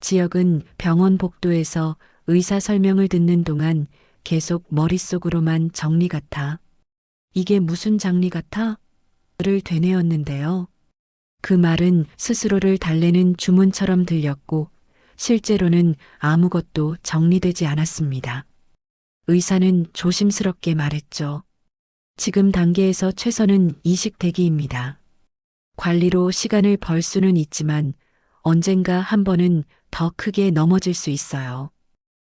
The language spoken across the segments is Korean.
지역은 병원 복도에서 의사 설명을 듣는 동안 계속 머릿속으로만 정리 같아. 이게 무슨 장리 같아? 를 되뇌었는데요. 그 말은 스스로를 달래는 주문처럼 들렸고 실제로는 아무것도 정리되지 않았습니다. 의사는 조심스럽게 말했죠. 지금 단계에서 최선은 이식 대기입니다. 관리로 시간을 벌 수는 있지만 언젠가 한 번은 더 크게 넘어질 수 있어요.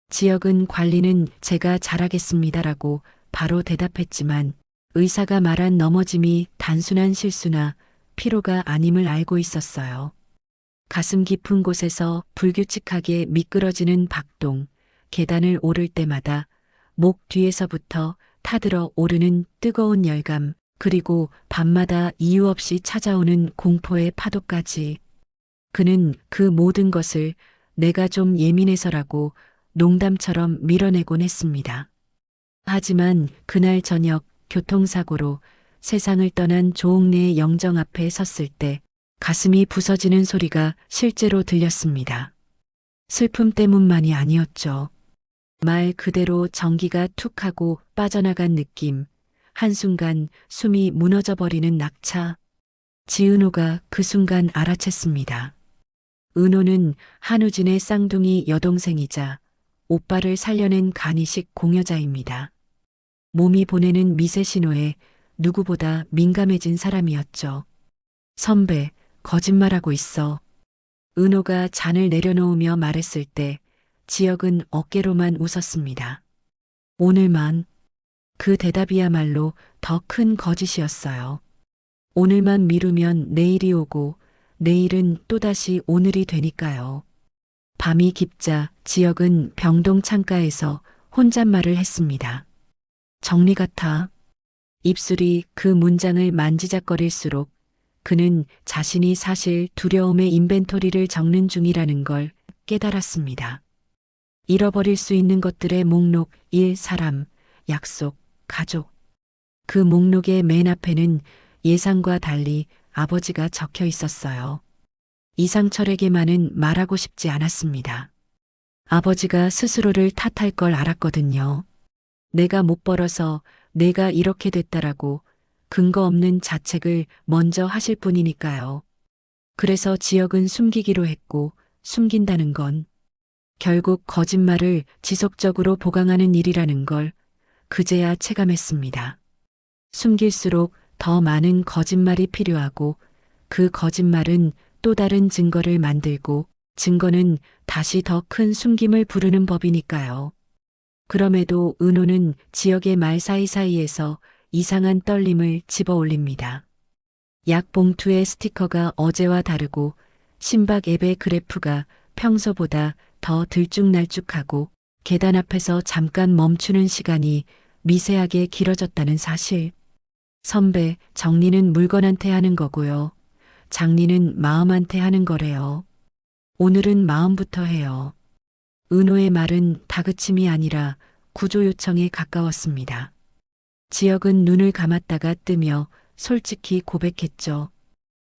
지역은 관리는 제가 잘하겠습니다라고 바로 대답했지만 의사가 말한 넘어짐이 단순한 실수나 피로가 아님을 알고 있었어요. 가슴 깊은 곳에서 불규칙하게 미끄러지는 박동, 계단을 오를 때마다 목 뒤에서부터 타들어 오르는 뜨거운 열감, 그리고 밤마다 이유 없이 찾아오는 공포의 파도까지. 그는 그 모든 것을 내가 좀 예민해서라고 농담처럼 밀어내곤 했습니다. 하지만 그날 저녁 교통사고로 세상을 떠난 조옥래의 영정 앞에 섰을 때 가슴이 부서지는 소리가 실제로 들렸습니다. 슬픔 때문만이 아니었죠. 말 그대로 전기가 툭 하고 빠져나간 느낌, 한순간 숨이 무너져 버리는 낙차. 지은호가 그 순간 알아챘습니다. 은호는 한우진의 쌍둥이 여동생이자 오빠를 살려낸 간이식 공여자입니다. 몸이 보내는 미세 신호에 누구보다 민감해진 사람이었죠. 선배, 거짓말하고 있어. 은호가 잔을 내려놓으며 말했을 때 지역은 어깨로만 웃었습니다. 오늘만. 그 대답이야말로 더 큰 거짓이었어요. 오늘만 미루면 내일이 오고 내일은 또다시 오늘이 되니까요. 밤이 깊자 지역은 병동 창가에서 혼잣말을 했습니다. 정리 같아. 입술이 그 문장을 만지작거릴수록 그는 자신이 사실 두려움의 인벤토리를 적는 중이라는 걸 깨달았습니다. 잃어버릴 수 있는 것들의 목록 1. 사람, 약속, 가족. 그 목록의 맨 앞에는 예상과 달리 아버지가 적혀 있었어요. 이상철에게만은 말하고 싶지 않았습니다. 아버지가 스스로를 탓할 걸 알았거든요. 내가 못 벌어서 내가 이렇게 됐다라고 근거 없는 자책을 먼저 하실 뿐이니까요. 그래서 지역은 숨기기로 했고 숨긴다는 건 결국 거짓말을 지속적으로 보강하는 일이라는 걸 그제야 체감했습니다. 숨길수록 더 많은 거짓말이 필요하고 그 거짓말은 또 다른 증거를 만들고 증거는 다시 더 큰 숨김을 부르는 법이니까요. 그럼에도 은호는 지역의 말 사이사이에서 이상한 떨림을 집어 올립니다. 약 봉투의 스티커가 어제와 다르고 심박 앱의 그래프가 평소보다 더 들쭉날쭉하고 계단 앞에서 잠깐 멈추는 시간이 미세하게 길어졌다는 사실. 선배, 정리는 물건한테 하는 거고요. 장리는 마음한테 하는 거래요. 오늘은 마음부터 해요. 은호의 말은 다그침이 아니라 구조 요청에 가까웠습니다. 지역은 눈을 감았다가 뜨며 솔직히 고백했죠.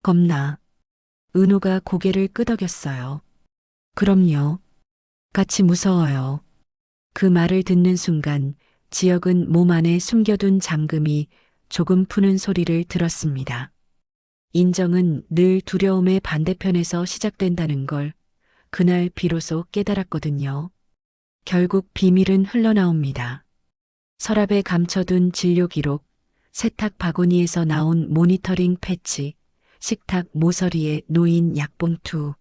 겁나. 은호가 고개를 끄덕였어요. 그럼요. 같이 무서워요. 그 말을 듣는 순간 지역은 몸 안에 숨겨둔 잠금이 조금 푸는 소리를 들었습니다. 인정은 늘 두려움의 반대편에서 시작된다는 걸 그날 비로소 깨달았거든요. 결국 비밀은 흘러나옵니다. 서랍에 감춰둔 진료 기록, 세탁 바구니에서 나온 모니터링 패치, 식탁 모서리에 놓인 약봉투.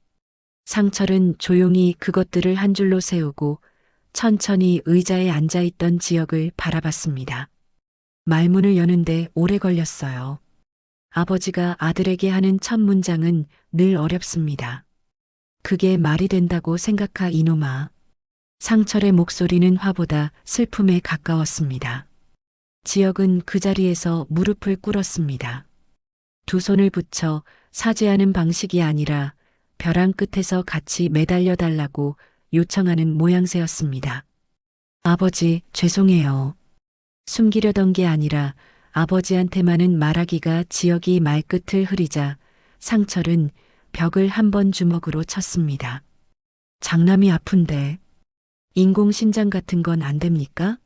상철은 조용히 그것들을 한 줄로 세우고 천천히 의자에 앉아있던 지역을 바라봤습니다. 말문을 여는데 오래 걸렸어요. 아버지가 아들에게 하는 첫 문장은 늘 어렵습니다. 그게 말이 된다고 생각하 이놈아. 상철의 목소리는 화보다 슬픔에 가까웠습니다. 지역은 그 자리에서 무릎을 꿇었습니다. 두 손을 붙여 사죄하는 방식이 아니라 벼랑 끝에서 같이 매달려 달라고 요청하는 모양새였습니다. 아버지, 죄송해요. 숨기려던 게 아니라 아버지한테만은 말하기가 지역이 말끝을 흐리자 상철은 벽을 한 번 주먹으로 쳤습니다. 장남이 아픈데 인공심장 같은 건 안 됩니까?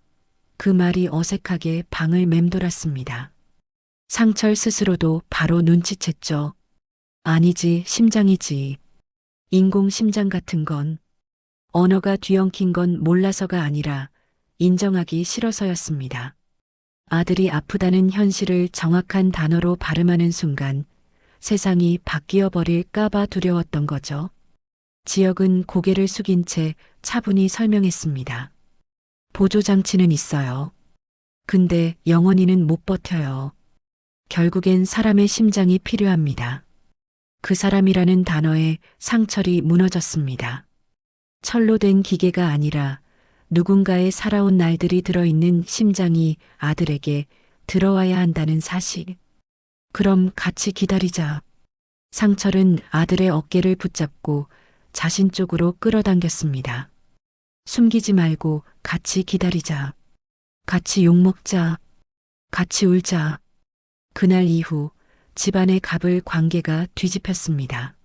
그 말이 어색하게 방을 맴돌았습니다. 상철 스스로도 바로 눈치챘죠. 아니지, 심장이지. 인공심장 같은 건 언어가 뒤엉킨 건 몰라서가 아니라 인정하기 싫어서였습니다. 아들이 아프다는 현실을 정확한 단어로 발음하는 순간 세상이 바뀌어 버릴까봐 두려웠던 거죠. 지역은 고개를 숙인 채 차분히 설명했습니다. 보조장치는 있어요. 근데 영원히는 못 버텨요. 결국엔 사람의 심장이 필요합니다. 그 사람이라는 단어에 상철이 무너졌습니다. 철로 된 기계가 아니라 누군가의 살아온 날들이 들어있는 심장이 아들에게 들어와야 한다는 사실. 그럼 같이 기다리자. 상철은 아들의 어깨를 붙잡고 자신 쪽으로 끌어당겼습니다. 숨기지 말고 같이 기다리자. 같이 욕먹자. 같이 울자. 그날 이후 집안의 갑을 관계가 뒤집혔습니다.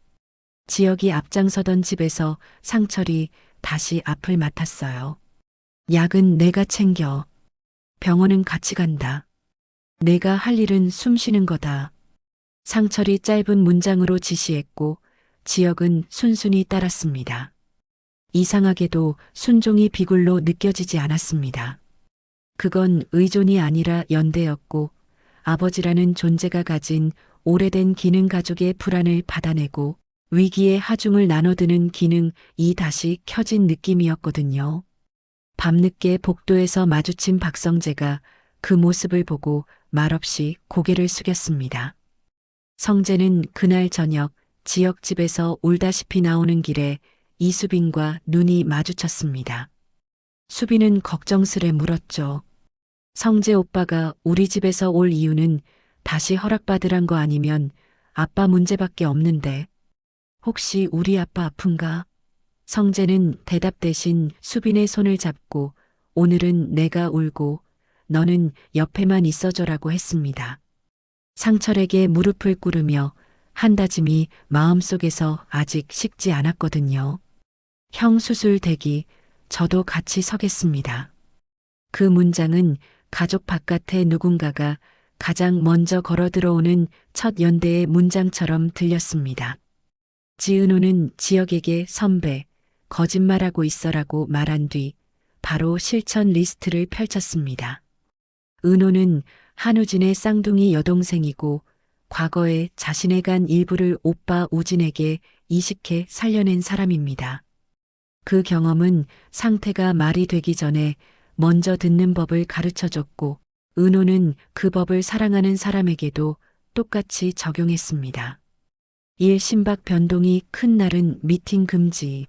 지역이 앞장서던 집에서 상철이 다시 앞을 맡았어요. 약은 내가 챙겨. 병원은 같이 간다. 내가 할 일은 숨 쉬는 거다. 상철이 짧은 문장으로 지시했고 지역은 순순히 따랐습니다. 이상하게도 순종이 비굴로 느껴지지 않았습니다. 그건 의존이 아니라 연대였고 아버지라는 존재가 가진 오래된 기능 가족의 불안을 받아내고 위기의 하중을 나눠드는 기능이 다시 켜진 느낌이었거든요. 밤늦게 복도에서 마주친 박성재가 그 모습을 보고 말없이 고개를 숙였습니다. 성재는 그날 저녁 지역집에서 울다시피 나오는 길에 이수빈과 눈이 마주쳤습니다. 수빈은 걱정스레 물었죠. 성재 오빠가 우리 집에서 올 이유는 다시 허락받으란 거 아니면 아빠 문제밖에 없는데 혹시 우리 아빠 아픈가? 성재는 대답 대신 수빈의 손을 잡고 오늘은 내가 울고 너는 옆에만 있어줘라고 했습니다. 상철에게 무릎을 꿇으며 한 다짐이 마음속에서 아직 식지 않았거든요. 형 수술 대기 저도 같이 서겠습니다. 그 문장은 가족 바깥에 누군가가 가장 먼저 걸어 들어오는 첫 연대의 문장처럼 들렸습니다. 지은호는 지역에게 선배, 거짓말하고 있어라고 말한 뒤 바로 실천 리스트를 펼쳤습니다. 은호는 한우진의 쌍둥이 여동생이고 과거에 자신의 간 일부를 오빠 우진에게 이식해 살려낸 사람입니다. 그 경험은 상태가 말이 되기 전에 먼저 듣는 법을 가르쳐줬고 은호는 그 법을 사랑하는 사람에게도 똑같이 적용했습니다. 일 심박 변동이 큰 날은 미팅 금지.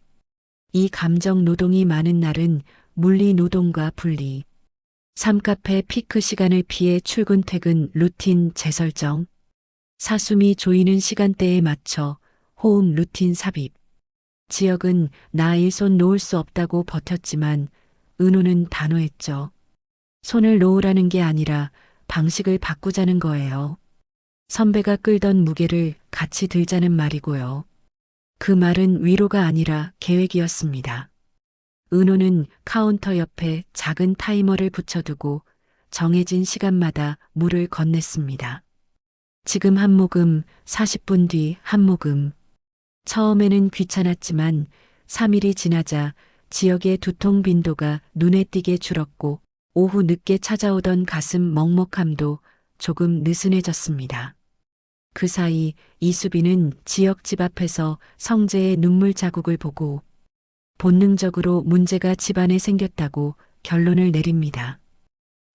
이 감정 노동이 많은 날은 물리 노동과 분리. 삼카페 피크 시간을 피해 출근 퇴근 루틴 재설정. 사숨이 조이는 시간대에 맞춰 호흡 루틴 삽입. 지역은 나 일손 놓을 수 없다고 버텼지만 은호는 단호했죠. 손을 놓으라는 게 아니라 방식을 바꾸자는 거예요. 선배가 끌던 무게를 같이 들자는 말이고요. 그 말은 위로가 아니라 계획이었습니다. 은호는 카운터 옆에 작은 타이머를 붙여두고 정해진 시간마다 물을 건넸습니다. 지금 한 모금, 40분 뒤 한 모금. 처음에는 귀찮았지만 3일이 지나자 지역의 두통 빈도가 눈에 띄게 줄었고 오후 늦게 찾아오던 가슴 먹먹함도 조금 느슨해졌습니다. 그 사이 이수빈은 지역 집 앞에서 성재의 눈물 자국을 보고 본능적으로 문제가 집안에 생겼다고 결론을 내립니다.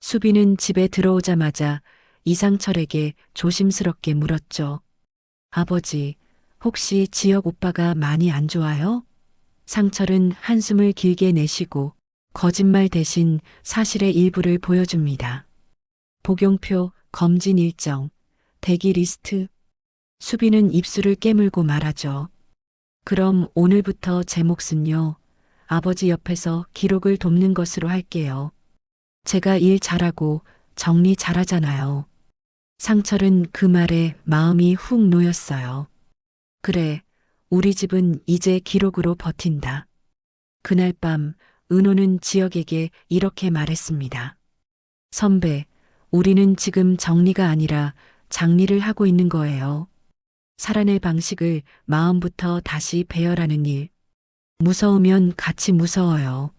수빈은 집에 들어오자마자 이상철에게 조심스럽게 물었죠. 아버지, 혹시 지역 오빠가 많이 안 좋아요? 상철은 한숨을 길게 내쉬고 거짓말 대신 사실의 일부를 보여줍니다. 복용표, 검진 일정, 대기 리스트. 수빈은 입술을 깨물고 말하죠. 그럼 오늘부터 제 몫은요. 아버지 옆에서 기록을 돕는 것으로 할게요. 제가 일 잘하고 정리 잘하잖아요. 상철은 그 말에 마음이 훅 놓였어요. 그래, 우리 집은 이제 기록으로 버틴다. 그날 밤 은호는 지혁에게 이렇게 말했습니다. 선배, 우리는 지금 정리가 아니라 장리를 하고 있는 거예요. 살아낼 방식을 마음부터 다시 배열하는 일. 무서우면 같이 무서워요.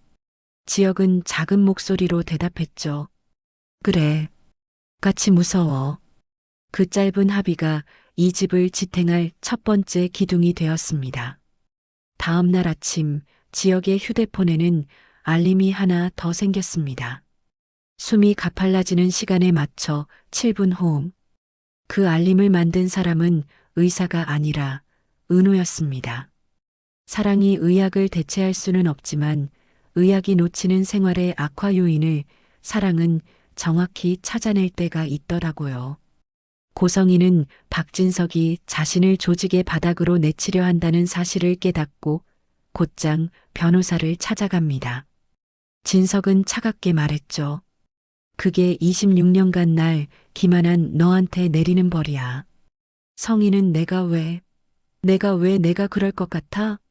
지혁은 작은 목소리로 대답했죠. 그래, 같이 무서워. 그 짧은 합의가 이 집을 지탱할 첫 번째 기둥이 되었습니다. 다음 날 아침 지역의 휴대폰에는 알림이 하나 더 생겼습니다. 숨이 가팔라지는 시간에 맞춰 7분 호응. 그 알림을 만든 사람은 의사가 아니라 은호였습니다. 사랑이 의학을 대체할 수는 없지만 의학이 놓치는 생활의 악화 요인을 사랑은 정확히 찾아낼 때가 있더라고요. 고성이는 박진석이 자신을 조직의 바닥으로 내치려 한다는 사실을 깨닫고 곧장 변호사를 찾아갑니다. 진석은 차갑게 말했죠. 그게 26년간 날 기만한 너한테 내리는 벌이야. 성희는 내가 그럴 것 같아?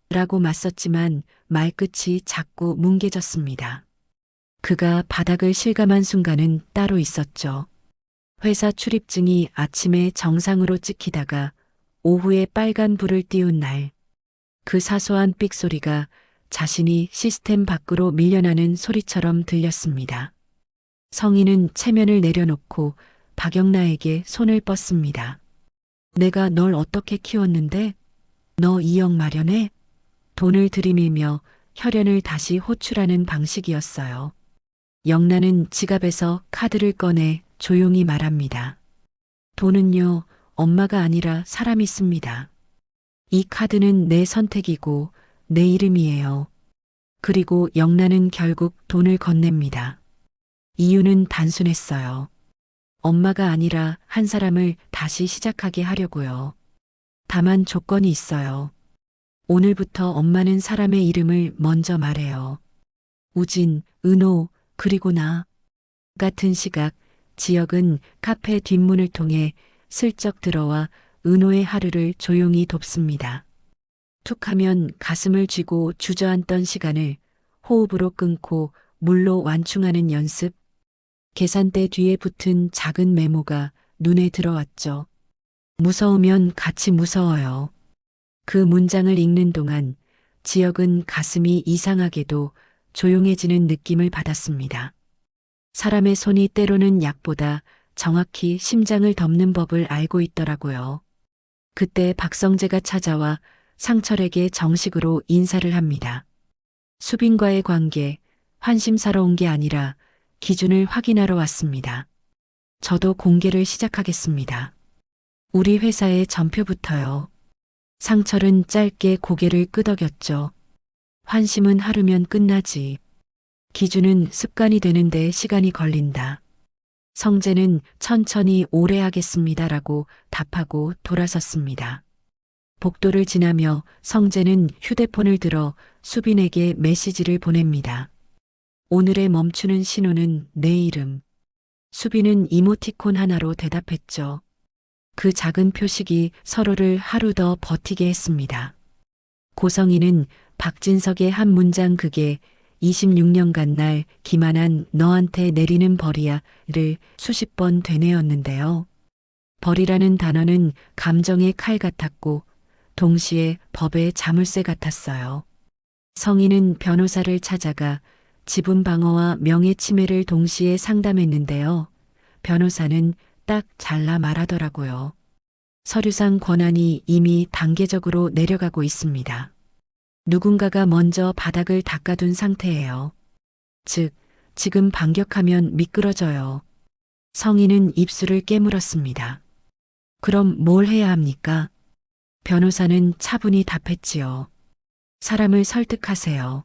라고 맞섰지만 말끝이 자꾸 뭉개졌습니다. 그가 바닥을 실감한 순간은 따로 있었죠. 회사 출입증이 아침에 정상으로 찍히다가 오후에 빨간 불을 띄운 날, 그 사소한 삑 소리가 자신이 시스템 밖으로 밀려나는 소리처럼 들렸습니다. 성희는 체면을 내려놓고 박영나에게 손을 뻗습니다. 내가 널 어떻게 키웠는데? 너 2억 마련해? 돈을 들이밀며 혈연을 다시 호출하는 방식이었어요. 영란은 지갑에서 카드를 꺼내 조용히 말합니다. 돈은요, 엄마가 아니라 사람이 씁니다. 이 카드는 내 선택이고 내 이름이에요. 그리고 영란은 결국 돈을 건넵니다. 이유는 단순했어요. 엄마가 아니라 한 사람을 다시 시작하게 하려고요. 다만 조건이 있어요. 오늘부터 엄마는 사람의 이름을 먼저 말해요. 우진, 은호, 그리고 나. 같은 시각, 지역은 카페 뒷문을 통해 슬쩍 들어와 은호의 하루를 조용히 돕습니다. 툭 하면 가슴을 쥐고 주저앉던 시간을 호흡으로 끊고 물로 완충하는 연습. 계산대 뒤에 붙은 작은 메모가 눈에 들어왔죠. 무서우면 같이 무서워요. 그 문장을 읽는 동안 지역은 가슴이 이상하게도 조용해지는 느낌을 받았습니다. 사람의 손이 때로는 약보다 정확히 심장을 덮는 법을 알고 있더라고요. 그때 박성재가 찾아와 상철에게 정식으로 인사를 합니다. 수빈과의 관계, 환심사러 온 게 아니라 기준을 확인하러 왔습니다. 저도 공개를 시작하겠습니다. 우리 회사의 전표부터요. 상철은 짧게 고개를 끄덕였죠. 환심은 하루면 끝나지. 기준은 습관이 되는데 시간이 걸린다. 성재는 천천히 오래 하겠습니다라고 답하고 돌아섰습니다. 복도를 지나며 성재는 휴대폰을 들어 수빈에게 메시지를 보냅니다. 오늘의 멈추는 신호는 내 이름. 수빈은 이모티콘 하나로 대답했죠. 그 작은 표식이 서로를 하루 더 버티게 했습니다. 고성이는 박진석의 한 문장 그게 26년간 날 기만한 너한테 내리는 벌이야를 수십 번 되뇌었는데요. 벌이라는 단어는 감정의 칼 같았고 동시에 법의 자물쇠 같았어요. 성희는 변호사를 찾아가 지분 방어와 명예 침해를 동시에 상담했는데요. 변호사는 딱 잘라 말하더라고요. 서류상 권한이 이미 단계적으로 내려가고 있습니다. 누군가가 먼저 바닥을 닦아둔 상태예요. 즉, 지금 반격하면 미끄러져요. 성희는 입술을 깨물었습니다. 그럼 뭘 해야 합니까? 변호사는 차분히 답했지요. 사람을 설득하세요.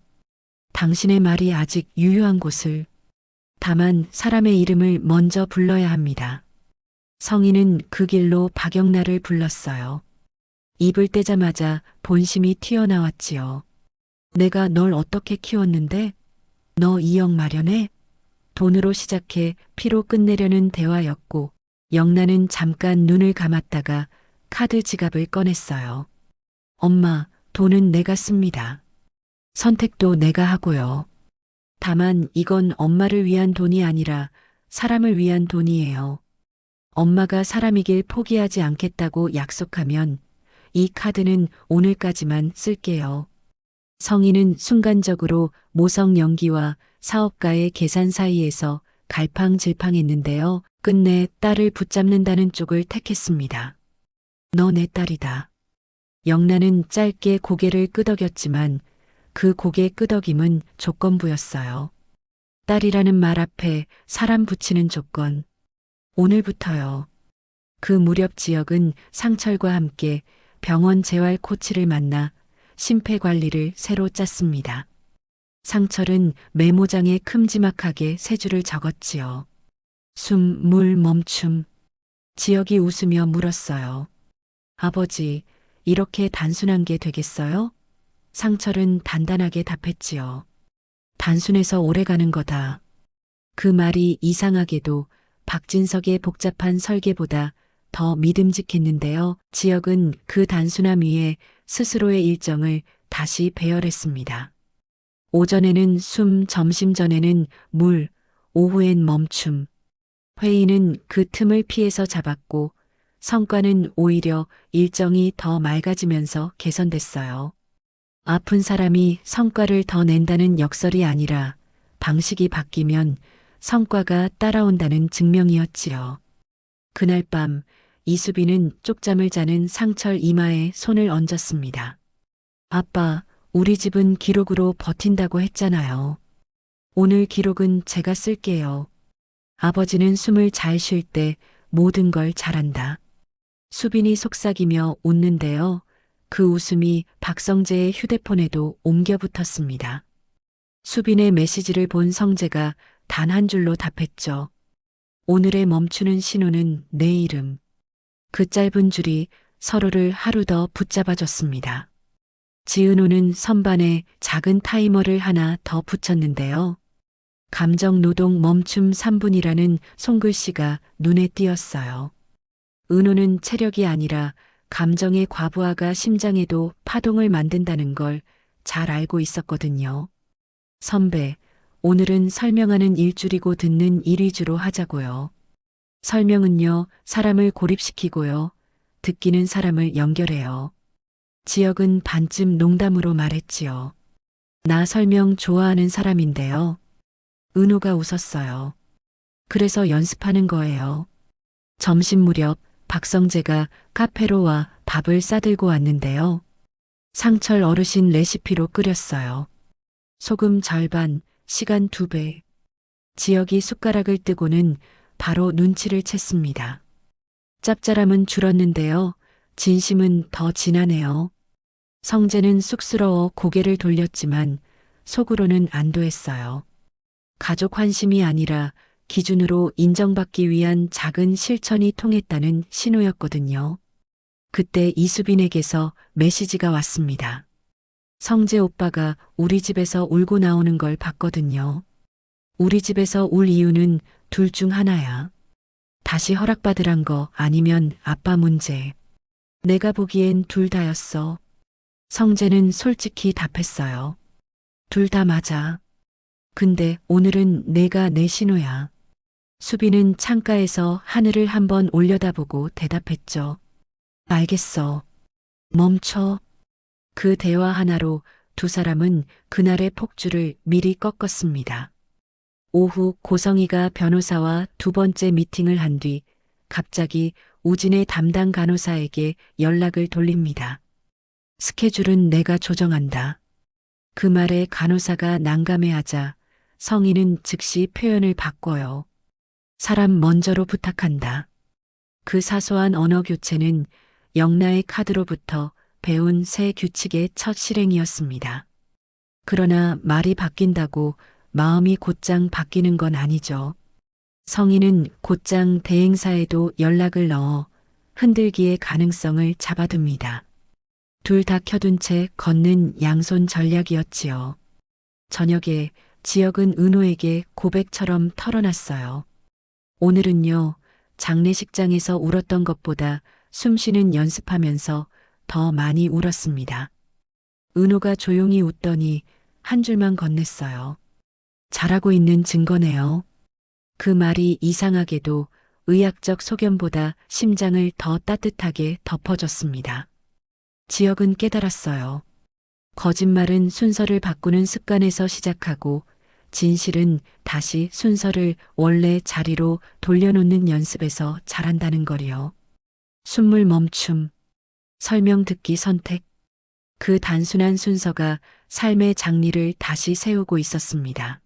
당신의 말이 아직 유효한 곳을. 다만 사람의 이름을 먼저 불러야 합니다. 성희는 그 길로 박영나를 불렀어요. 입을 떼자마자 본심이 튀어나왔지요. 내가 널 어떻게 키웠는데? 너 2억 마련해? 돈으로 시작해 피로 끝내려는 대화였고 영란은 잠깐 눈을 감았다가 카드 지갑을 꺼냈어요. 엄마, 돈은 내가 씁니다. 선택도 내가 하고요. 다만 이건 엄마를 위한 돈이 아니라 사람을 위한 돈이에요. 엄마가 사람이길 포기하지 않겠다고 약속하면 이 카드는 오늘까지만 쓸게요. 성희는 순간적으로 모성 연기와 사업가의 계산 사이에서 갈팡질팡했는데요. 끝내 딸을 붙잡는다는 쪽을 택했습니다. 너 내 딸이다. 영란은 짧게 고개를 끄덕였지만 그 고개 끄덕임은 조건부였어요. 딸이라는 말 앞에 사람 붙이는 조건. 오늘부터요. 그 무렵 지역은 상철과 함께 병원 재활 코치를 만나 심폐관리를 새로 짰습니다. 상철은 메모장에 큼지막하게 세 줄을 적었지요. 숨, 물, 멈춤. 지역이 웃으며 물었어요. 아버지, 이렇게 단순한 게 되겠어요? 상철은 단단하게 답했지요. 단순해서 오래가는 거다. 그 말이 이상하게도 박진석의 복잡한 설계보다 더 믿음직했는데요. 지역은 그 단순함 위에 스스로의 일정을 다시 배열했습니다. 오전에는 숨, 점심 전에는 물, 오후엔 멈춤. 회의는 그 틈을 피해서 잡았고 성과는 오히려 일정이 더 맑아지면서 개선됐어요. 아픈 사람이 성과를 더 낸다는 역설이 아니라 방식이 바뀌면 성과가 따라온다는 증명이었지요. 그날 밤 이수빈은 쪽잠을 자는 상철 이마에 손을 얹었습니다. 아빠, 우리 집은 기록으로 버틴다고 했잖아요. 오늘 기록은 제가 쓸게요. 아버지는 숨을 잘 쉴 때 모든 걸 잘한다. 수빈이 속삭이며 웃는데요. 그 웃음이 박성재의 휴대폰에도 옮겨 붙었습니다. 수빈의 메시지를 본 성재가 단 한 줄로 답했죠. 오늘의 멈추는 신호는 내 이름. 그 짧은 줄이 서로를 하루 더 붙잡아줬습니다. 지은호는 선반에 작은 타이머를 하나 더 붙였는데요. 감정 노동 멈춤 3분이라는 손글씨가 눈에 띄었어요. 은호는 체력이 아니라 감정의 과부하가 심장에도 파동을 만든다는 걸 잘 알고 있었거든요. 선배, 오늘은 설명하는 일주리고 듣는 일위주로 하자고요. 설명은요, 사람을 고립시키고요. 듣기는 사람을 연결해요. 지역은 반쯤 농담으로 말했지요. 나 설명 좋아하는 사람인데요. 은호가 웃었어요. 그래서 연습하는 거예요. 점심 무렵 박성재가 카페로 와 밥을 싸들고 왔는데요. 상철 어르신 레시피로 끓였어요. 소금 절반, 시간 2배. 지역이 숟가락을 뜨고는 바로 눈치를 챘습니다. 짭짤함은 줄었는데요. 진심은 더 진하네요. 성재는 쑥스러워 고개를 돌렸지만 속으로는 안도했어요. 가족 환심이 아니라 기준으로 인정받기 위한 작은 실천이 통했다는 신호였거든요. 그때 이수빈에게서 메시지가 왔습니다. 성재 오빠가 우리 집에서 울고 나오는 걸 봤거든요. 우리 집에서 울 이유는 둘 중 하나야. 다시 허락받으란 거 아니면 아빠 문제. 내가 보기엔 둘 다였어. 성재는 솔직히 답했어요. 둘 다 맞아. 근데 오늘은 내가 내 신호야. 수빈은 창가에서 하늘을 한번 올려다보고 대답했죠. 알겠어. 멈춰. 그 대화 하나로 두 사람은 그날의 폭주를 미리 꺾었습니다. 오후 고성희가 변호사와 두 번째 미팅을 한 뒤 갑자기 우진의 담당 간호사에게 연락을 돌립니다. 스케줄은 내가 조정한다. 그 말에 간호사가 난감해하자 성희는 즉시 표현을 바꿔요. 사람 먼저로 부탁한다. 그 사소한 언어 교체는 영라의 카드로부터 배운 새 규칙의 첫 실행이었습니다. 그러나 말이 바뀐다고 마음이 곧장 바뀌는 건 아니죠. 성희는 곧장 대행사에도 연락을 넣어 흔들기의 가능성을 잡아둡니다. 둘 다 켜둔 채 걷는 양손 전략이었지요. 저녁에 지역은 은호에게 고백처럼 털어놨어요. 오늘은요, 장례식장에서 울었던 것보다 숨쉬는 연습하면서 더 많이 울었습니다. 은호가 조용히 웃더니 한 줄만 건넸어요. 잘하고 있는 증거네요. 그 말이 이상하게도 의학적 소견보다 심장을 더 따뜻하게 덮어줬습니다. 지역은 깨달았어요. 거짓말은 순서를 바꾸는 습관에서 시작하고 진실은 다시 순서를 원래 자리로 돌려놓는 연습에서 자란다는 거리요. 숨물 멈춤, 설명 듣기 선택. 그 단순한 순서가 삶의 장리를 다시 세우고 있었습니다.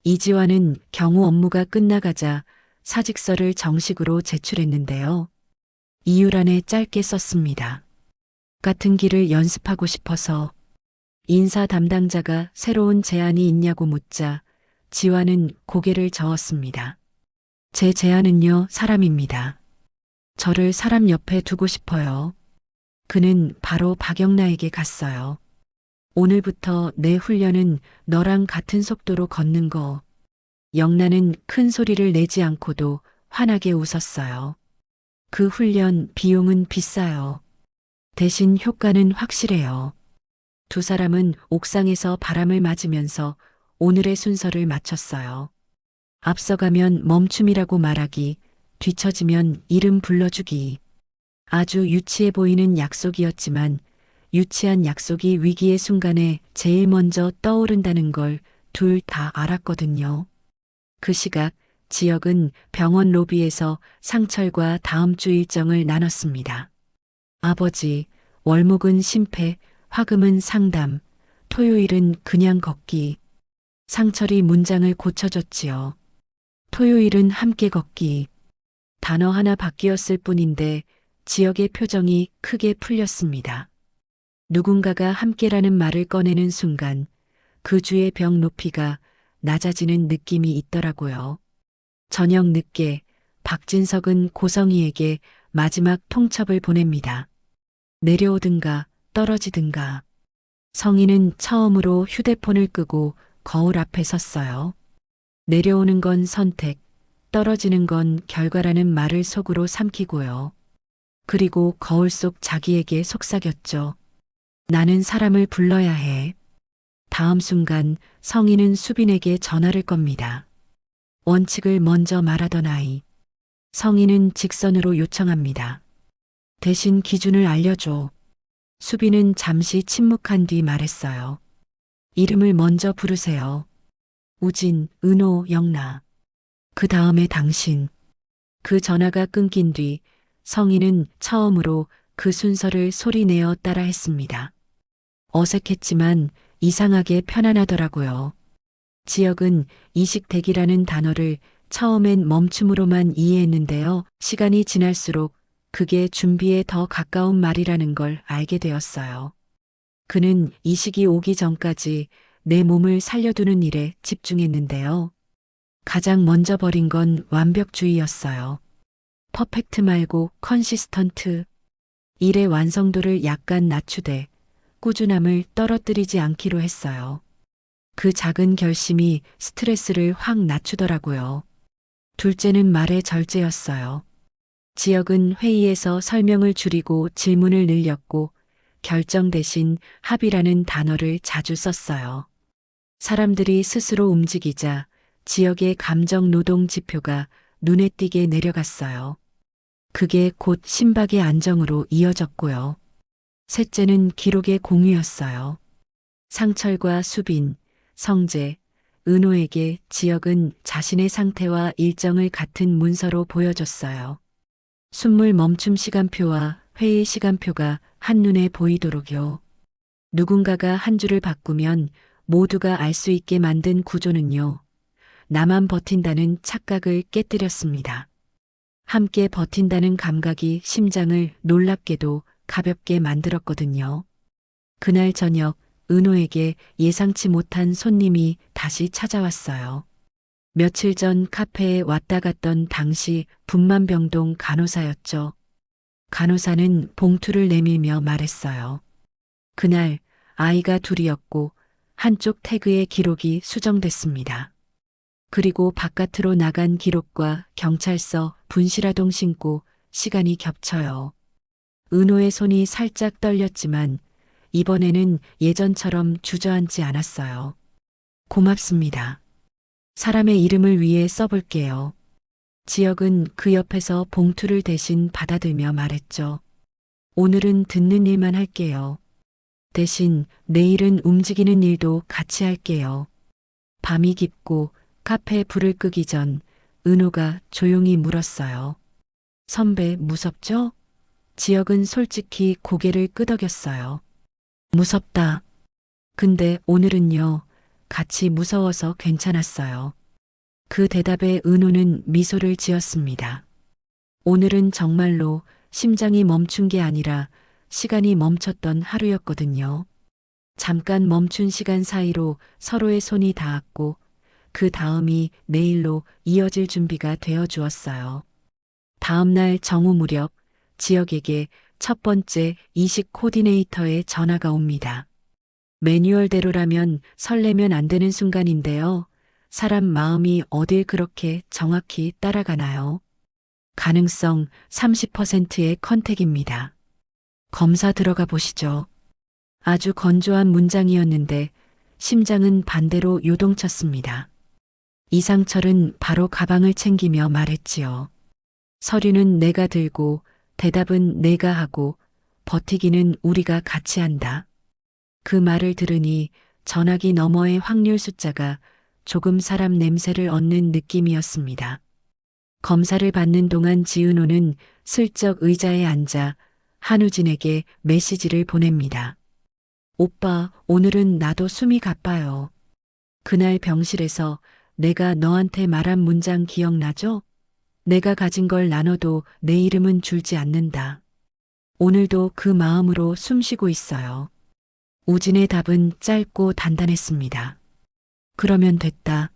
이지화는 경우 업무가 끝나가자 사직서를 정식으로 제출했는데요. 이유란에 짧게 썼습니다. 같은 길을 연습하고 싶어서. 인사 담당자가 새로운 제안이 있냐고 묻자 지화는 고개를 저었습니다. 제 제안은요, 사람입니다. 저를 사람 옆에 두고 싶어요. 그는 바로 박영나에게 갔어요. 오늘부터 내 훈련은 너랑 같은 속도로 걷는 거. 영나는 큰 소리를 내지 않고도 환하게 웃었어요. 그 훈련 비용은 비싸요. 대신 효과는 확실해요. 두 사람은 옥상에서 바람을 맞으면서 오늘의 순서를 마쳤어요. 앞서가면 멈춤이라고 말하기, 뒤처지면 이름 불러주기. 아주 유치해 보이는 약속이었지만 유치한 약속이 위기의 순간에 제일 먼저 떠오른다는 걸 둘 다 알았거든요. 그 시각 지역은 병원 로비에서 상철과 다음 주 일정을 나눴습니다. 아버지, 월목은 심폐, 화금은 상담, 토요일은 그냥 걷기. 상철이 문장을 고쳐줬지요. 토요일은 함께 걷기. 단어 하나 바뀌었을 뿐인데 지역의 표정이 크게 풀렸습니다. 누군가가 함께라는 말을 꺼내는 순간 그 주의 벽 높이가 낮아지는 느낌이 있더라고요. 저녁 늦게 박진석은 고성희에게 마지막 통첩을 보냅니다. 내려오든가 떨어지든가. 성희는 처음으로 휴대폰을 끄고 거울 앞에 섰어요. 내려오는 건 선택, 떨어지는 건 결과라는 말을 속으로 삼키고요. 그리고 거울 속 자기에게 속삭였죠. 나는 사람을 불러야 해. 다음 순간 성희는 수빈에게 전화를 겁니다. 원칙을 먼저 말하던 아이. 성희는 직선으로 요청합니다. 대신 기준을 알려줘. 수빈은 잠시 침묵한 뒤 말했어요. 이름을 먼저 부르세요. 우진, 은호, 영나. 그 다음에 당신. 그 전화가 끊긴 뒤 성희는 처음으로 그 순서를 소리내어 따라했습니다. 어색했지만 이상하게 편안하더라고요. 지역은 이식대기라는 단어를 처음엔 멈춤으로만 이해했는데요. 시간이 지날수록 그게 준비에 더 가까운 말이라는 걸 알게 되었어요. 그는 이식이 오기 전까지 내 몸을 살려두는 일에 집중했는데요. 가장 먼저 버린 건 완벽주의였어요. 퍼펙트 말고 컨시스턴트. 일의 완성도를 약간 낮추되 꾸준함을 떨어뜨리지 않기로 했어요. 그 작은 결심이 스트레스를 확 낮추더라고요. 둘째는 말의 절제였어요. 지역은 회의에서 설명을 줄이고 질문을 늘렸고 결정 대신 합의라는 단어를 자주 썼어요. 사람들이 스스로 움직이자 지역의 감정 노동 지표가 눈에 띄게 내려갔어요. 그게 곧 심박의 안정으로 이어졌고요. 셋째는 기록의 공유였어요. 상철과 수빈, 성재, 은호에게 지역은 자신의 상태와 일정을 같은 문서로 보여줬어요. 숨물 멈춤 시간표와 회의 시간표가 한눈에 보이도록요. 누군가가 한 줄을 바꾸면 모두가 알 수 있게 만든 구조는요. 나만 버틴다는 착각을 깨뜨렸습니다. 함께 버틴다는 감각이 심장을 놀랍게도 가볍게 만들었거든요. 그날 저녁 은호에게 예상치 못한 손님이 다시 찾아왔어요. 며칠 전 카페에 왔다 갔던 당시 분만병동 간호사였죠. 간호사는 봉투를 내밀며 말했어요. 그날 아이가 둘이었고 한쪽 태그의 기록이 수정됐습니다. 그리고 바깥으로 나간 기록과 경찰서 분실화동 신고 시간이 겹쳐요. 은호의 손이 살짝 떨렸지만 이번에는 예전처럼 주저앉지 않았어요. 고맙습니다. 사람의 이름을 위해 써볼게요. 지역은 그 옆에서 봉투를 대신 받아들며 말했죠. 오늘은 듣는 일만 할게요. 대신 내일은 움직이는 일도 같이 할게요. 밤이 깊고 카페에 불을 끄기 전 은호가 조용히 물었어요. 선배 무섭죠? 지역은 솔직히 고개를 끄덕였어요. 무섭다. 근데 오늘은요, 같이 무서워서 괜찮았어요. 그 대답에 은호는 미소를 지었습니다. 오늘은 정말로 심장이 멈춘 게 아니라 시간이 멈췄던 하루였거든요. 잠깐 멈춘 시간 사이로 서로의 손이 닿았고 그 다음이 내일로 이어질 준비가 되어 주었어요. 다음 날 정오 무렵 지역에게 첫 번째 이식 코디네이터의 전화가 옵니다. 매뉴얼대로라면 설레면 안 되는 순간인데요. 사람 마음이 어딜 그렇게 정확히 따라가나요? 가능성 30%의 컨택입니다. 검사 들어가 보시죠. 아주 건조한 문장이었는데 심장은 반대로 요동쳤습니다. 이상철은 바로 가방을 챙기며 말했지요. 서류는 내가 들고 대답은 내가 하고 버티기는 우리가 같이 한다. 그 말을 들으니 전화기 너머의 확률 숫자가 조금 사람 냄새를 얻는 느낌이었습니다. 검사를 받는 동안 지은호는 슬쩍 의자에 앉아 한우진에게 메시지를 보냅니다. 오빠, 오늘은 나도 숨이 가빠요. 그날 병실에서 내가 너한테 말한 문장 기억나죠? 내가 가진 걸 나눠도 내 이름은 줄지 않는다. 오늘도 그 마음으로 숨쉬고 있어요. 우진의 답은 짧고 단단했습니다. 그러면 됐다.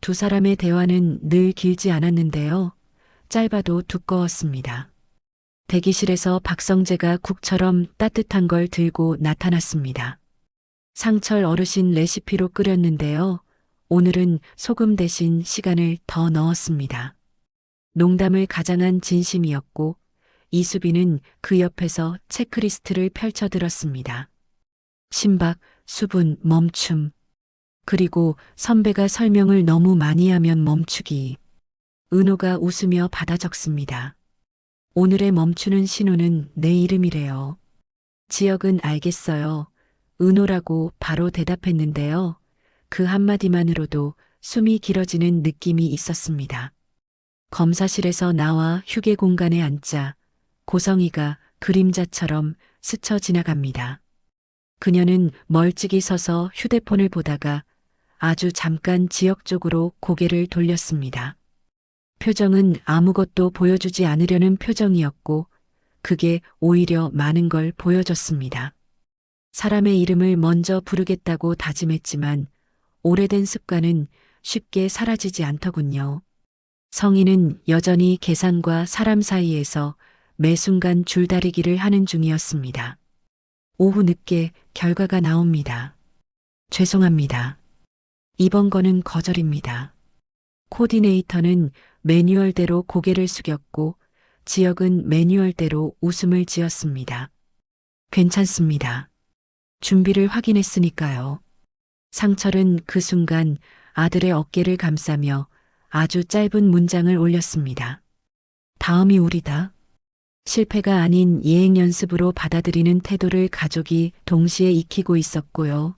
두 사람의 대화는 늘 길지 않았는데요. 짧아도 두꺼웠습니다. 대기실에서 박성재가 국처럼 따뜻한 걸 들고 나타났습니다. 상철 어르신 레시피로 끓였는데요. 오늘은 소금 대신 시간을 더 넣었습니다. 농담을 가장한 진심이었고 이수빈은 그 옆에서 체크리스트를 펼쳐들었습니다. 심박, 수분, 멈춤. 그리고 선배가 설명을 너무 많이 하면 멈추기. 은호가 웃으며 받아 적습니다. 오늘의 멈추는 신호는 내 이름이래요. 지역은 알겠어요. 은호라고 바로 대답했는데요. 그 한마디만으로도 숨이 길어지는 느낌이 있었습니다. 검사실에서 나와 휴게 공간에 앉자 고성이가 그림자처럼 스쳐 지나갑니다. 그녀는 멀찍이 서서 휴대폰을 보다가 아주 잠깐 지역 쪽으로 고개를 돌렸습니다. 표정은 아무것도 보여주지 않으려는 표정이었고 그게 오히려 많은 걸 보여줬습니다. 사람의 이름을 먼저 부르겠다고 다짐했지만 오래된 습관은 쉽게 사라지지 않더군요. 성인은 여전히 계산과 사람 사이에서 매 순간 줄다리기를 하는 중이었습니다. 오후 늦게 결과가 나옵니다. 죄송합니다. 이번 거는 거절입니다. 코디네이터는 매뉴얼대로 고개를 숙였고 지역은 매뉴얼대로 웃음을 지었습니다. 괜찮습니다. 준비를 확인했으니까요. 상철은 그 순간 아들의 어깨를 감싸며 아주 짧은 문장을 올렸습니다. 다음이 우리다. 실패가 아닌 예행 연습으로 받아들이는 태도를 가족이 동시에 익히고 있었고요.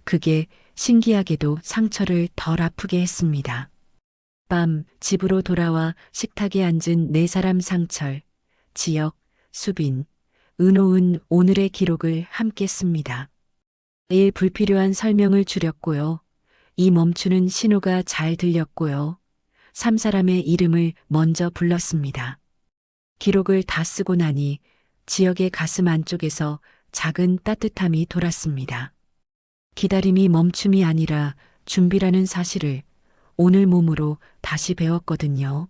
그게 신기하게도 상처를 덜 아프게 했습니다. 밤 집으로 돌아와 식탁에 앉은 네 사람 상철, 지역, 수빈, 은호은 오늘의 기록을 함께 씁니다. 매일 불필요한 설명을 줄였고요. 이 멈추는 신호가 잘 들렸고요. 3사람의 이름을 먼저 불렀습니다. 기록을 다 쓰고 나니 지역의 가슴 안쪽에서 작은 따뜻함이 돌았습니다. 기다림이 멈춤이 아니라 준비라는 사실을 오늘 몸으로 다시 배웠거든요.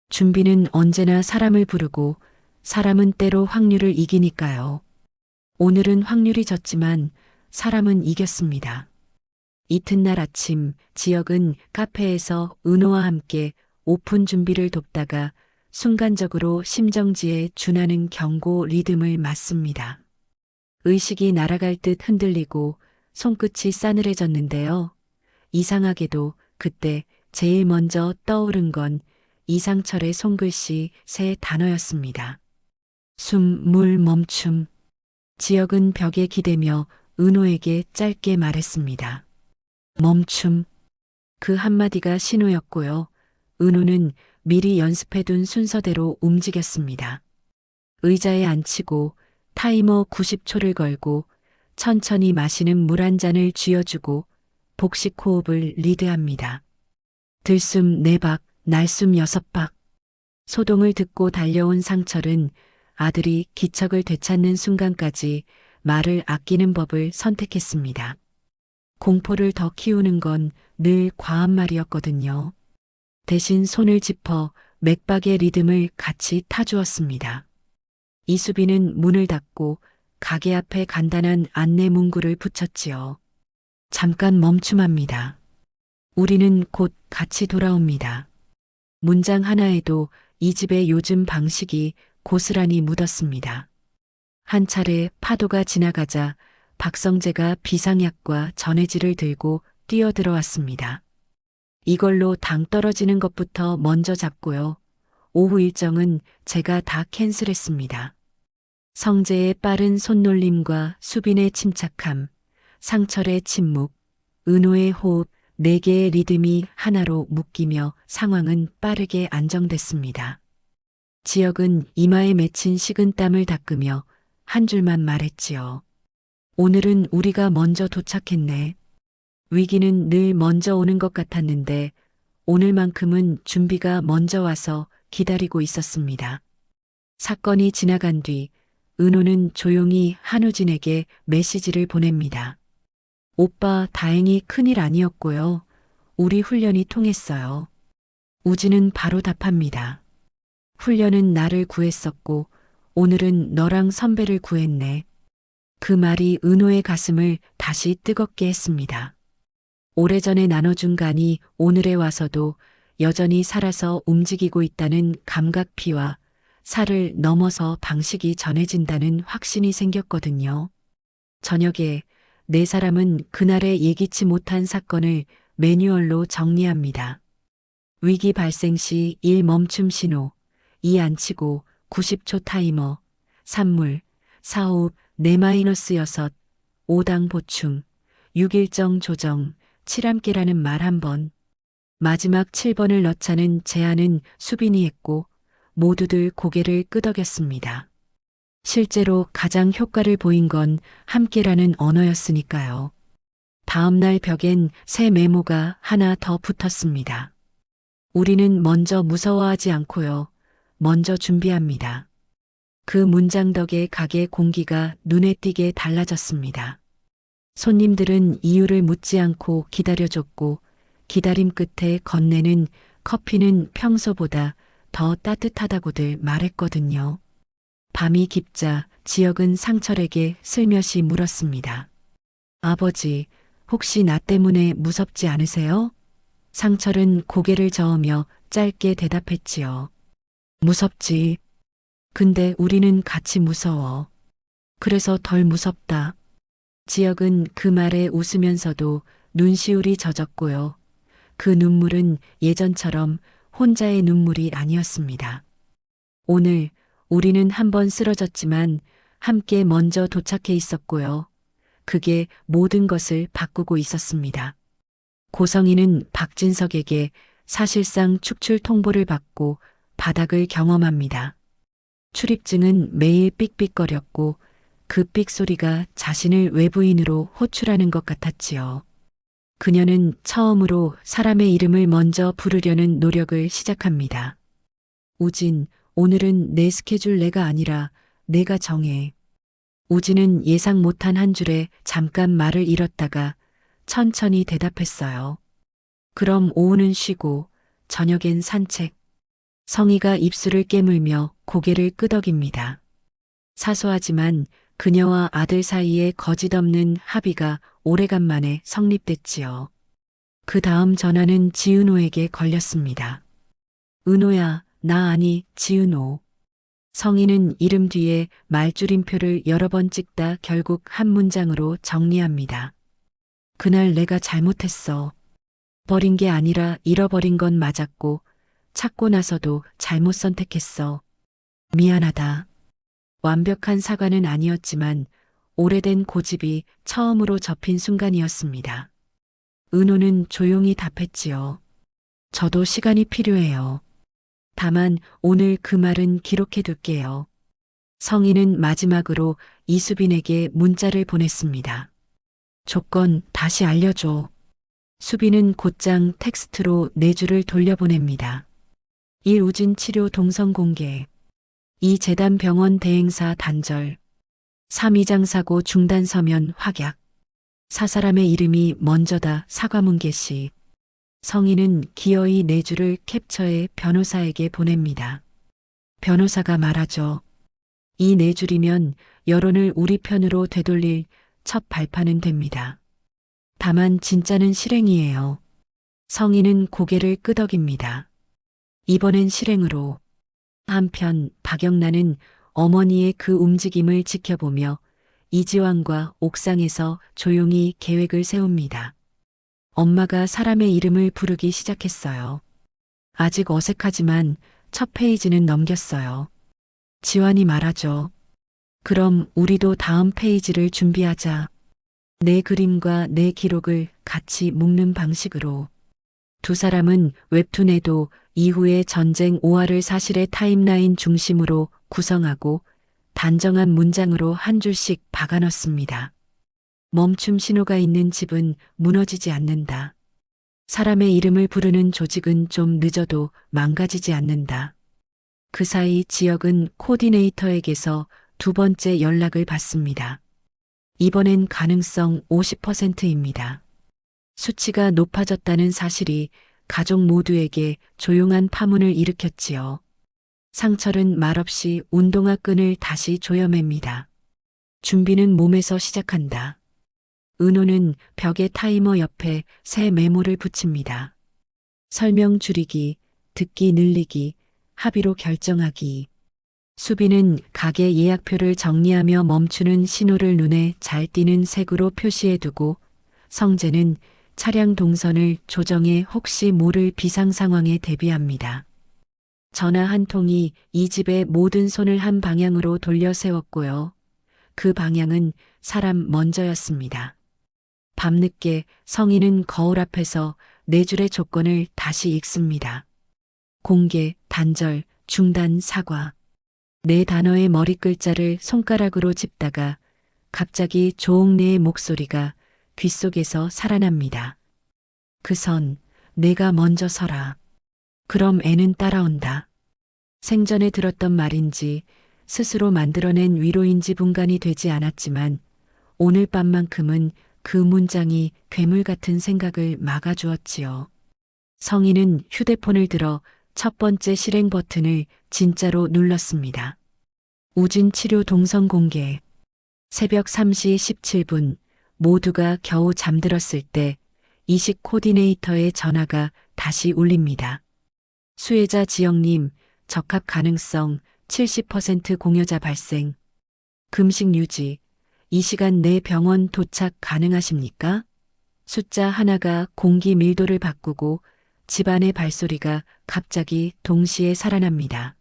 준비는 언제나 사람을 부르고 사람은 때로 확률을 이기니까요. 오늘은 확률이 졌지만 사람은 이겼습니다. 이튿날 아침 지역은 카페에서 은호와 함께 오픈 준비를 돕다가 순간적으로 심정지에 준하는 경고 리듬을 맞습니다. 의식이 날아갈 듯 흔들리고 손끝이 싸늘해졌는데요. 이상하게도 그때 제일 먼저 떠오른 건 이상철의 손글씨 세 단어였습니다. 숨, 물, 멈춤. 지역은 벽에 기대며 은호에게 짧게 말했습니다. 멈춤. 그 한마디가 신호였고요. 은호는 미리 연습해둔 순서대로 움직였습니다. 의자에 앉히고 타이머 90초를 걸고 천천히 마시는 물 한 잔을 쥐어주고 복식 호흡을 리드합니다. 들숨 4박, 날숨 6박. 소동을 듣고 달려온 상철은 아들이 기척을 되찾는 순간까지 말을 아끼는 법을 선택했습니다. 공포를 더 키우는 건 늘 과한 말이었거든요. 대신 손을 짚어 맥박의 리듬을 같이 타주었습니다. 이수빈은 문을 닫고 가게 앞에 간단한 안내 문구를 붙였지요. 잠깐 멈춤합니다. 우리는 곧 같이 돌아옵니다. 문장 하나에도 이 집의 요즘 방식이 고스란히 묻었습니다. 한 차례 파도가 지나가자 박성재가 비상약과 전해질을 들고 뛰어들어왔습니다. 이걸로 당 떨어지는 것부터 먼저 잡고요. 오후 일정은 제가 다 캔슬했습니다. 성재의 빠른 손놀림과 수빈의 침착함, 상철의 침묵, 은호의 호흡, 4개의 리듬이 하나로 묶이며 상황은 빠르게 안정됐습니다. 지역은 이마에 맺힌 식은땀을 닦으며 한 줄만 말했지요. 오늘은 우리가 먼저 도착했네. 위기는 늘 먼저 오는 것 같았는데 오늘만큼은 준비가 먼저 와서 기다리고 있었습니다. 사건이 지나간 뒤 은호는 조용히 한우진에게 메시지를 보냅니다. 오빠 다행히 큰일 아니었고요. 우리 훈련이 통했어요. 우진은 바로 답합니다. 훈련은 나를 구했었고 오늘은 너랑 선배를 구했네. 그 말이 은호의 가슴을 다시 뜨겁게 했습니다. 오래전에 나눠준 간이 오늘에 와서도 여전히 살아서 움직이고 있다는 감각피와 살을 넘어서 방식이 전해진다는 확신이 생겼거든요. 저녁에 4사람은 그날의 예기치 못한 사건을 매뉴얼로 정리합니다. 위기 발생 시 1 멈춤 신호, 2 앉히고 90초 타이머, 3물, 4호흡 4-6, 5당 보충, 6일정 조정, 7함께라는 말 한 번. 마지막 7번을 넣자는 제안은 수빈이 했고 모두들 고개를 끄덕였습니다. 실제로 가장 효과를 보인 건 함께라는 언어였으니까요. 다음 날 벽엔 새 메모가 하나 더 붙었습니다. 우리는 먼저 무서워하지 않고요. 먼저 준비합니다. 그 문장 덕에 가게 공기가 눈에 띄게 달라졌습니다. 손님들은 이유를 묻지 않고 기다려줬고 기다림 끝에 건네는 커피는 평소보다 더 따뜻하다고들 말했거든요. 밤이 깊자 지역은 상철에게 슬며시 물었습니다. 아버지, 혹시 나 때문에 무섭지 않으세요? 상철은 고개를 저으며 짧게 대답했지요. 무섭지. 근데 우리는 같이 무서워. 그래서 덜 무섭다. 지역은 그 말에 웃으면서도 눈시울이 젖었고요. 그 눈물은 예전처럼 혼자의 눈물이 아니었습니다. 오늘 우리는 한번 쓰러졌지만 함께 먼저 도착해 있었고요. 그게 모든 것을 바꾸고 있었습니다. 고성이는 박진석에게 사실상 축출 통보를 받고 바닥을 경험합니다. 출입증은 매일 삑삑거렸고 그 삑소리가 자신을 외부인으로 호출하는 것 같았지요. 그녀는 처음으로 사람의 이름을 먼저 부르려는 노력을 시작합니다. 우진, 오늘은 내 스케줄 내가 아니라 내가 정해. 우진은 예상 못한 한 줄에 잠깐 말을 잃었다가 천천히 대답했어요. 그럼 오후는 쉬고 저녁엔 산책. 성희가 입술을 깨물며 고개를 끄덕입니다. 사소하지만 그녀와 아들 사이에 거짓없는 합의가 오래간만에 성립됐지요. 그 다음 전화는 지은호에게 걸렸습니다. 은호야, 나 아니, 지은호. 성인은 이름 뒤에 말줄임표를 여러 번 찍다 결국 한 문장으로 정리합니다. 그날 내가 잘못했어. 버린 게 아니라 잃어버린 건 맞았고, 찾고 나서도 잘못 선택했어. 미안하다. 완벽한 사과는 아니었지만 오래된 고집이 처음으로 접힌 순간이었습니다. 은호는 조용히 답했지요. 저도 시간이 필요해요. 다만 오늘 그 말은 기록해 둘게요. 성인은 마지막으로 이수빈에게 문자를 보냈습니다. 조건 다시 알려줘. 수빈은 곧장 텍스트로 네 줄을 돌려보냅니다. 1. 우진 치료 동선 공개. 2. 재단 병원 대행사 단절. 3. 이장 사고 중단 서면 확약. 4. 사람의 이름이 먼저다 사과문 게시. 성인은 기어이 네 줄을 캡처해 변호사에게 보냅니다. 변호사가 말하죠. 이 네 줄이면 여론을 우리 편으로 되돌릴 첫 발판은 됩니다. 다만 진짜는 실행이에요. 성인은 고개를 끄덕입니다. 이번엔 실행으로. 한편 박영란은 어머니의 그 움직임을 지켜보며 이지환과 옥상에서 조용히 계획을 세웁니다. 엄마가 사람의 이름을 부르기 시작했어요. 아직 어색하지만 첫 페이지는 넘겼어요. 지환이 말하죠. 그럼 우리도 다음 페이지를 준비하자. 내 그림과 내 기록을 같이 묶는 방식으로. 두 사람은 웹툰에도 이후의 전쟁 5화를 사실의 타임라인 중심으로 구성하고 단정한 문장으로 한 줄씩 박아 넣습니다. 멈춤 신호가 있는 집은 무너지지 않는다. 사람의 이름을 부르는 조직은 좀 늦어도 망가지지 않는다. 그 사이 지역은 코디네이터에게서 두 번째 연락을 받습니다. 이번엔 가능성 50%입니다. 수치가 높아졌다는 사실이 가족 모두에게 조용한 파문을 일으켰지요. 상철은 말없이 운동화 끈을 다시 조여맵니다. 준비는 몸에서 시작한다. 은호는 벽에 타이머 옆에 새 메모를 붙입니다. 설명 줄이기, 듣기 늘리기, 합의로 결정하기. 수빈은 가게 예약표를 정리하며 멈추는 신호를 눈에 잘 띄는 색으로 표시해두고 성재는 차량 동선을 조정해 혹시 모를 비상 상황에 대비합니다. 전화 한 통이 이 집의 모든 손을 한 방향으로 돌려 세웠고요. 그 방향은 사람 먼저였습니다. 밤늦게 성인은 거울 앞에서 네 줄의 조건을 다시 읽습니다. 공개, 단절, 중단, 사과. 네 단어의 머리 글자를 손가락으로 짚다가 갑자기 조옥래의 목소리가 귓속에서 살아납니다. 그 선, 내가 먼저 서라. 그럼 애는 따라온다. 생전에 들었던 말인지 스스로 만들어낸 위로인지 분간이 되지 않았지만 오늘 밤만큼은 그 문장이 괴물 같은 생각을 막아주었지요. 성인은 휴대폰을 들어 첫 번째 실행 버튼을 진짜로 눌렀습니다. 우진 치료 동선 공개. 새벽 3시 17분 모두가 겨우 잠들었을 때 이식 코디네이터의 전화가 다시 울립니다. 수혜자 지영님, 적합 가능성 70% 공여자 발생. 금식 유지. 이 시간 내 병원 도착 가능하십니까? 숫자 하나가 공기 밀도를 바꾸고 집안의 발소리가 갑자기 동시에 살아납니다.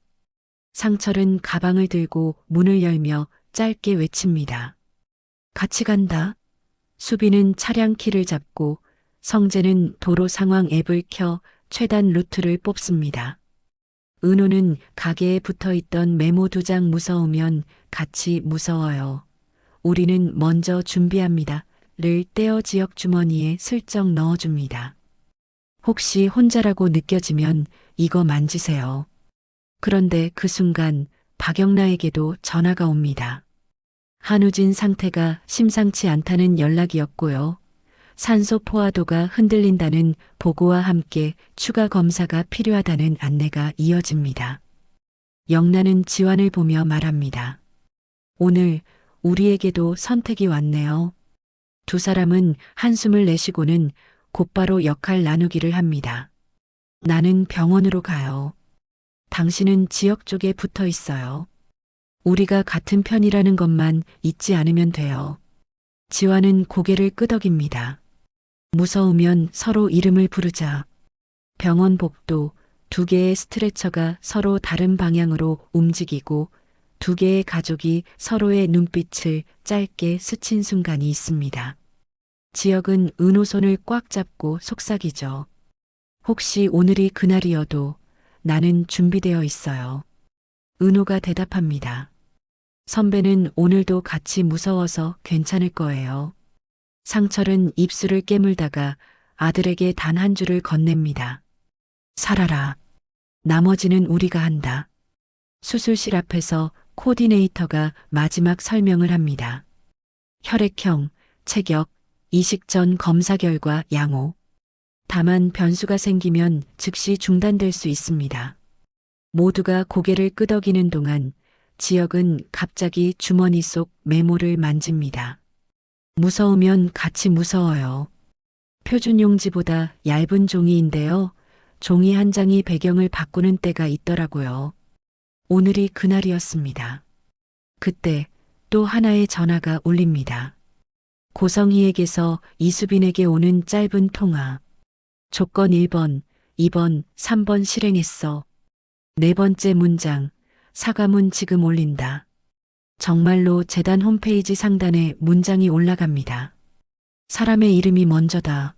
상철은 가방을 들고 문을 열며 짧게 외칩니다. 같이 간다. 수빈은 차량 키를 잡고 성재는 도로 상황 앱을 켜 최단 루트를 뽑습니다. 은호는 가게에 붙어있던 메모 2장 무서우면 같이 무서워요. 우리는 먼저 준비합니다. 를 떼어 지역 주머니에 슬쩍 넣어줍니다. 혹시 혼자라고 느껴지면 이거 만지세요. 그런데 그 순간 박영라에게도 전화가 옵니다. 한우진 상태가 심상치 않다는 연락이었고요. 산소 포화도가 흔들린다는 보고와 함께 추가 검사가 필요하다는 안내가 이어집니다. 영란은 지환을 보며 말합니다. 오늘 우리에게도 선택이 왔네요. 두 사람은 한숨을 내쉬고는 곧바로 역할 나누기를 합니다. 나는 병원으로 가요. 당신은 지역 쪽에 붙어 있어요. 우리가 같은 편이라는 것만 잊지 않으면 돼요. 지화는 고개를 끄덕입니다. 무서우면 서로 이름을 부르자. 병원 복도, 두 개의 스트레처가 서로 다른 방향으로 움직이고 두 개의 가족이 서로의 눈빛을 짧게 스친 순간이 있습니다. 지역은 은호 손을 꽉 잡고 속삭이죠. 혹시 오늘이 그날이어도 나는 준비되어 있어요. 은호가 대답합니다. 선배는 오늘도 같이 무서워서 괜찮을 거예요. 상철은 입술을 깨물다가 아들에게 단 한 줄을 건넵니다. 살아라. 나머지는 우리가 한다. 수술실 앞에서 코디네이터가 마지막 설명을 합니다. 혈액형, 체격, 이식 전 검사 결과 양호. 다만 변수가 생기면 즉시 중단될 수 있습니다. 모두가 고개를 끄덕이는 동안 지역은 갑자기 주머니 속 메모를 만집니다. 무서우면 같이 무서워요. 표준 용지보다 얇은 종이인데요. 종이 한 장이 배경을 바꾸는 때가 있더라고요. 오늘이 그날이었습니다. 그때 또 하나의 전화가 울립니다. 고성희에게서 이수빈에게 오는 짧은 통화. 조건 1번, 2번, 3번 실행했어. 네 번째 문장. 사과문 지금 올린다. 정말로 재단 홈페이지 상단에 문장이 올라갑니다. 사람의 이름이 먼저다.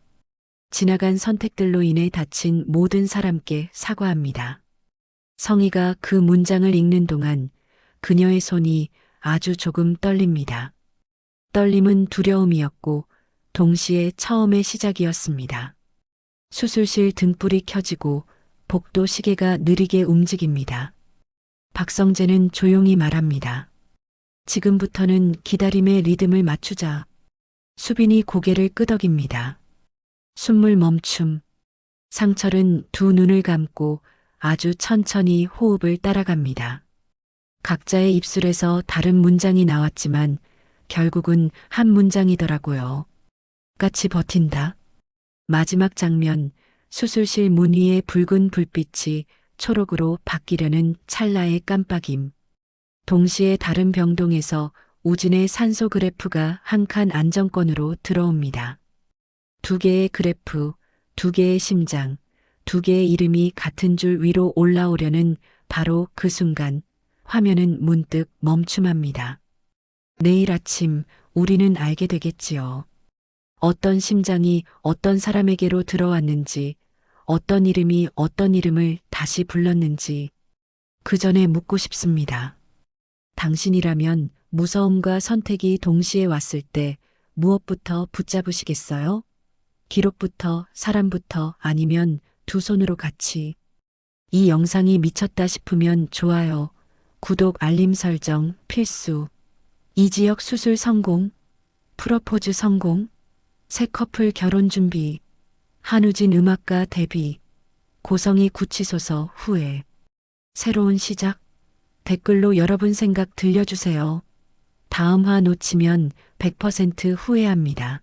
지나간 선택들로 인해 다친 모든 사람께 사과합니다. 성희가 그 문장을 읽는 동안 그녀의 손이 아주 조금 떨립니다. 떨림은 두려움이었고 동시에 처음의 시작이었습니다. 수술실 등불이 켜지고 복도 시계가 느리게 움직입니다. 박성재는 조용히 말합니다. 지금부터는 기다림의 리듬을 맞추자. 수빈이 고개를 끄덕입니다. 숨을 멈춤. 상철은 두 눈을 감고 아주 천천히 호흡을 따라갑니다. 각자의 입술에서 다른 문장이 나왔지만 결국은 한 문장이더라고요. 같이 버틴다. 마지막 장면, 수술실 문 위의 붉은 불빛이 초록으로 바뀌려는 찰나의 깜빡임. 동시에 다른 병동에서 우진의 산소 그래프가 한 칸 안정권으로 들어옵니다. 두 개의 그래프, 두 개의 심장, 두 개의 이름이 같은 줄 위로 올라오려는 바로 그 순간 화면은 문득 멈춤합니다. 내일 아침 우리는 알게 되겠지요. 어떤 심장이 어떤 사람에게로 들어왔는지, 어떤 이름이 어떤 이름을 다시 불렀는지 그 전에 묻고 싶습니다. 당신이라면 무서움과 선택이 동시에 왔을 때 무엇부터 붙잡으시겠어요? 기록부터, 사람부터, 아니면 두 손으로 같이. 이 영상이 미쳤다 싶으면 좋아요, 구독, 알림 설정 필수. 이지혁 수술 성공, 프러포즈 성공, 새 커플 결혼 준비, 한우진 음악가 데뷔, 고성희 구치소서 후회, 새로운 시작. 댓글로 여러분 생각 들려주세요. 다음 화 놓치면 100% 후회합니다.